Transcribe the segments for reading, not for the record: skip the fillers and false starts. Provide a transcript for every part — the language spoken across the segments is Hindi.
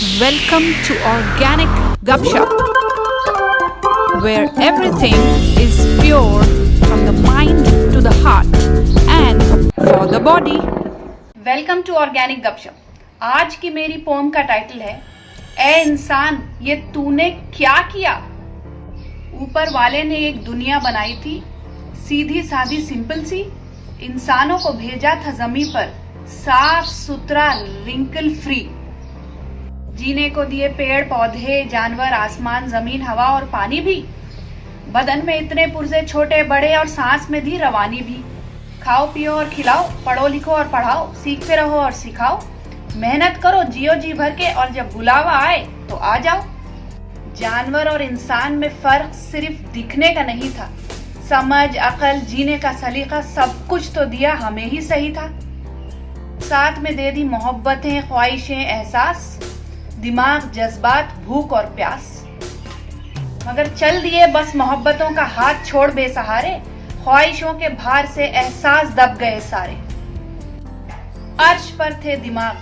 Welcome to Organic Gupshup, where everything is pure from the mind to the heart and for the body. Welcome to organic Gapshap. आज की मेरी पोम का टाइटल है ए इंसान ये तूने क्या किया। ऊपर वाले ने एक दुनिया बनाई थी, सीधी सादी सिंपल सी। इंसानों को भेजा था जमीन पर, साफ सुथरा रिंकल फ्री। जीने को दिए पेड़ पौधे, जानवर, आसमान, जमीन, हवा और पानी भी। बदन में इतने पुर्जे, छोटे बड़े, और सांस में दी रवानी भी। खाओ पियो और खिलाओ, पढ़ो लिखो और पढ़ाओ, सीखते रहो और सिखाओ। मेहनत करो, जियो जी भर के, और जब बुलावा आए तो आ जाओ। जानवर और इंसान में फर्क सिर्फ दिखने का नहीं था, समझ, अकल, जीने का सलीका, सब कुछ तो दिया हमें ही सही था। साथ में दे दी मोहब्बतें, ख्वाहिशें, एहसास, दिमाग, जज्बात, भूख और प्यास। मगर चल दिए बस मोहब्बतों का हाथ छोड़ बेसहारे, ख्वाहिशों के भार से एहसास दब गए सारे। अर्श पर थे दिमाग,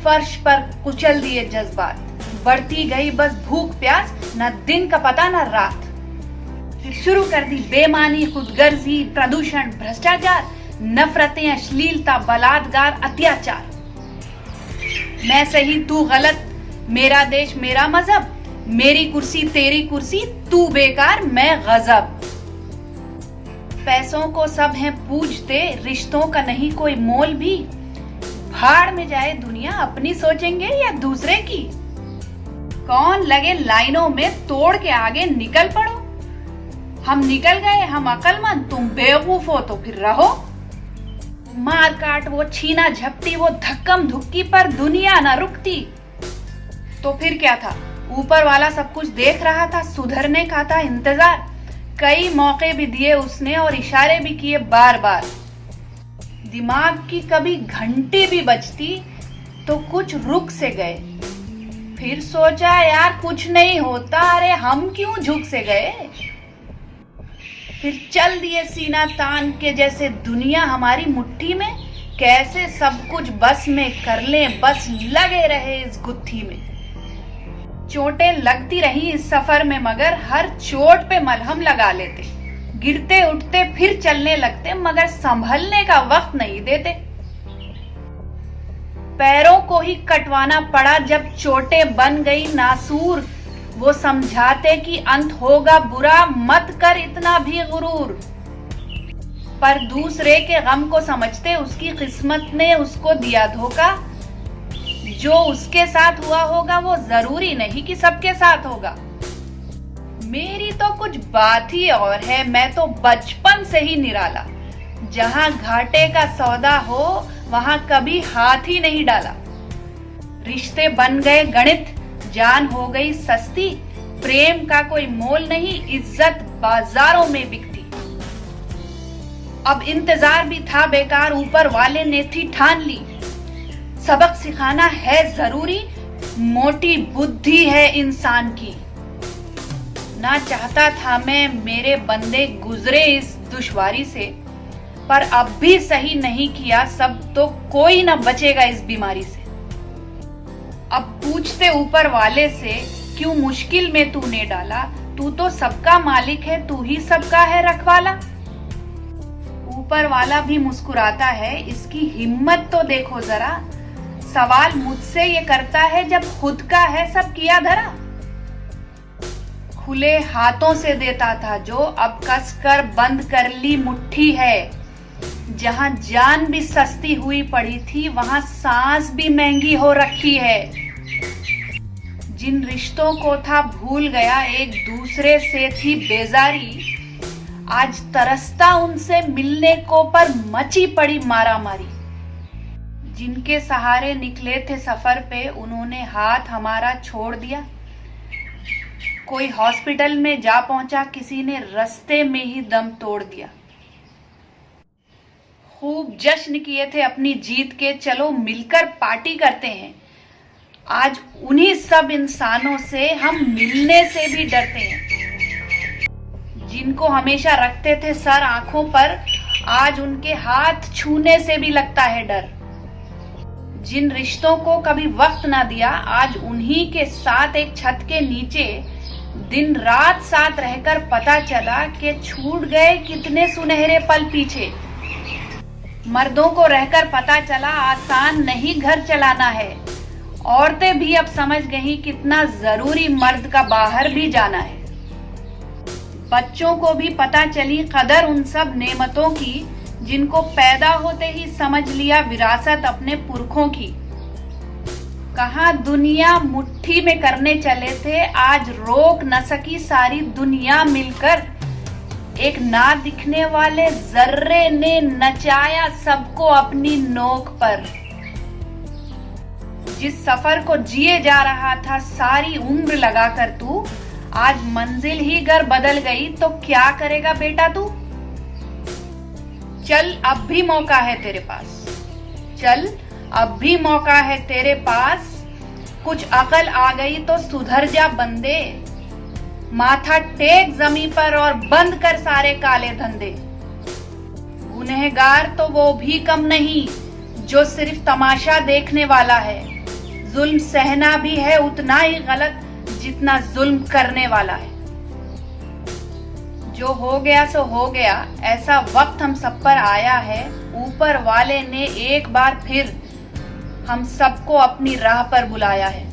फर्श पर कुचल दिए जज्बात। बढ़ती गई बस भूख प्यास, न दिन का पता न रात। फिर शुरू कर दी बेमानी, खुदगर्जी, प्रदूषण, भ्रष्टाचार, नफरतें, अश्लीलता, बलात्कार, अत्याचार। मैं सही तू गलत, मेरा देश मेरा मजहब, मेरी कुर्सी तेरी कुर्सी, तू बेकार मैं गजब। पैसों को सब हैं पूजते, रिश्तों का नहीं कोई मोल भी। भाड़ में जाए दुनिया, अपनी सोचेंगे या दूसरे की। कौन लगे लाइनों में, तोड़ के आगे निकल पड़ो। हम निकल गए, हम अक्लमंद, तुम बेवकूफ हो तो फिर रहो। मार काट वो छीना झपटी, वो धक्कम धुक्की पर दुनिया न रुकती। तो फिर क्या था, ऊपर वाला सब कुछ देख रहा था, सुधरने का था इंतजार। कई मौके भी दिए उसने और इशारे भी किए बार बार। दिमाग की कभी घंटी भी बजती तो कुछ रुक से गए। फिर सोचा यार कुछ नहीं होता, अरे हम क्यों झुक से गए। फिर चल दिए सीना तान के, जैसे दुनिया हमारी मुट्ठी में। कैसे सब कुछ बस में कर लें, बस लगे रहे इस गुत्थी में। चोटें लगती रही इस सफर में, मगर हर चोट पे मलहम लगा लेते। गिरते उठते फिर चलने लगते, मगर संभलने का वक्त नहीं देते। पैरों को ही कटवाना पड़ा जब चोटें बन गई नासूर। वो समझाते कि अंत होगा बुरा, मत कर इतना भी गुरूर। पर दूसरे के गम को समझते, उसकी किस्मत ने उसको दिया धोखा। जो उसके साथ हुआ होगा वो जरूरी नहीं कि सबके साथ होगा। मेरी तो कुछ बात ही और है, मैं तो बचपन से ही निराला। जहां घाटे का सौदा हो वहां कभी हाथ ही नहीं डाला। रिश्ते बन गए गणित, जान हो गई सस्ती। प्रेम का कोई मोल नहीं, इज्जत बाजारों में बिकती। अब इंतजार भी था बेकार, ऊपर वाले ने थी ठान ली। सबक सिखाना है जरूरी, मोटी बुद्धि है इंसान की। ना चाहता था मैं मेरे बंदे गुजरे इस दुश्वारी से, पर अब भी सही नहीं किया सब तो कोई ना बचेगा इस बीमारी से। अब पूछते ऊपर वाले से, क्यों मुश्किल में तूने डाला। तू तो सबका मालिक है, तू ही सबका है रखवाला। ऊपर वाला भी मुस्कुराता है, इसकी हिम्मत तो देखो जरा। सवाल मुझसे ये करता है जब खुद का है सब किया धरा। खुले हाथों से देता था जो, अब कस कर बंद कर ली मुट्ठी है। जहां जान भी सस्ती हुई पड़ी थी, वहां सांस भी महंगी हो रखी है। जिन रिश्तों को था भूल गया, एक दूसरे से थी बेजारी। आज तरसता उनसे मिलने को, पर मची पड़ी मारामारी। जिनके सहारे निकले थे सफर पे, उन्होंने हाथ हमारा छोड़ दिया। कोई हॉस्पिटल में जा पहुंचा, किसी ने रास्ते में ही दम तोड़ दिया। खूब जश्न किए थे अपनी जीत के, चलो मिलकर पार्टी करते हैं। आज उन्हीं सब इंसानों से हम मिलने से भी डरते हैं। जिनको हमेशा रखते थे सर आंखों पर, आज उनके हाथ छूने से भी लगता है डर। जिन रिश्तों को कभी वक्त ना दिया, आज उन्हीं के साथ एक छत के नीचे दिन रात साथ रहकर पता चला कि छूट गए कितने सुनहरे पल पीछे। मर्दों को रहकर पता चला आसान नहीं घर चलाना है। औरतें भी अब समझ गई कितना जरूरी मर्द का बाहर भी जाना है। बच्चों को भी पता चली कदर उन सब नेमतों की जिनको पैदा होते ही समझ लिया विरासत अपने पुरखों की। कहा दुनिया मुट्ठी में करने चले थे, आज रोक न सकी सारी दुनिया मिलकर। एक ना दिखने वाले जर्रे ने नचाया सबको अपनी नोक पर। जिस सफर को जिए जा रहा था सारी उम्र लगाकर तू, आज मंजिल ही घर बदल गई तो क्या करेगा बेटा तू। चल अब भी मौका है तेरे पास, चल अब भी मौका है तेरे पास। कुछ अकल आ गई तो सुधर जा बंदे। माथा टेक जमीन पर और बंद कर सारे काले धंधे। गुनहगार तो वो भी कम नहीं जो सिर्फ तमाशा देखने वाला है। जुल्म सहना भी है उतना ही गलत जितना जुल्म करने वाला है। जो हो गया सो हो गया, ऐसा वक्त हम सब पर आया है। ऊपर वाले ने एक बार फिर हम सबको अपनी राह पर बुलाया है।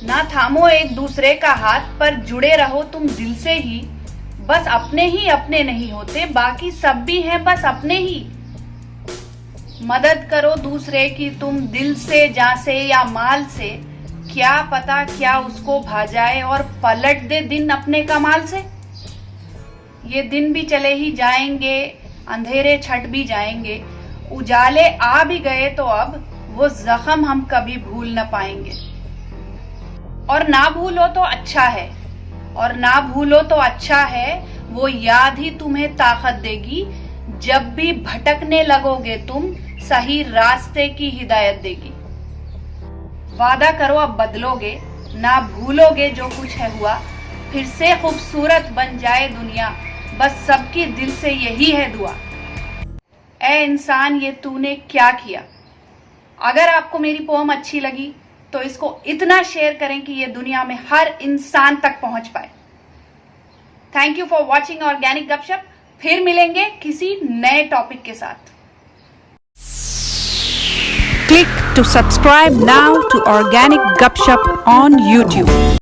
ना थामो एक दूसरे का हाथ, पर जुड़े रहो तुम दिल से ही। बस अपने ही अपने नहीं होते, बाकी सब भी हैं बस अपने ही। मदद करो दूसरे की तुम दिल से, जान से या माल से। क्या पता क्या उसको भा जाए और पलट दे दिन अपने कमाल से। ये दिन भी चले ही जाएंगे, अंधेरे छट भी जाएंगे। उजाले आ भी गए तो अब वो जख्म हम कभी भूल न पाएंगे। और ना भूलो तो अच्छा है, और ना भूलो तो अच्छा है। वो याद ही तुम्हें ताकत देगी। जब भी भटकने लगोगे तुम, सही रास्ते की हिदायत देगी। वादा करो अब बदलोगे, ना भूलोगे जो कुछ है हुआ। फिर से खूबसूरत बन जाए दुनिया, बस सबकी दिल से यही है दुआ। ए इंसान ये तूने क्या किया। अगर आपको मेरी पोम अच्छी लगी तो इसको इतना शेयर करें कि ये दुनिया में हर इंसान तक पहुंच पाए। Thank you for watching organic गपशप। फिर मिलेंगे किसी नए टॉपिक के साथ। Click to subscribe now to Organic Gupshup on YouTube.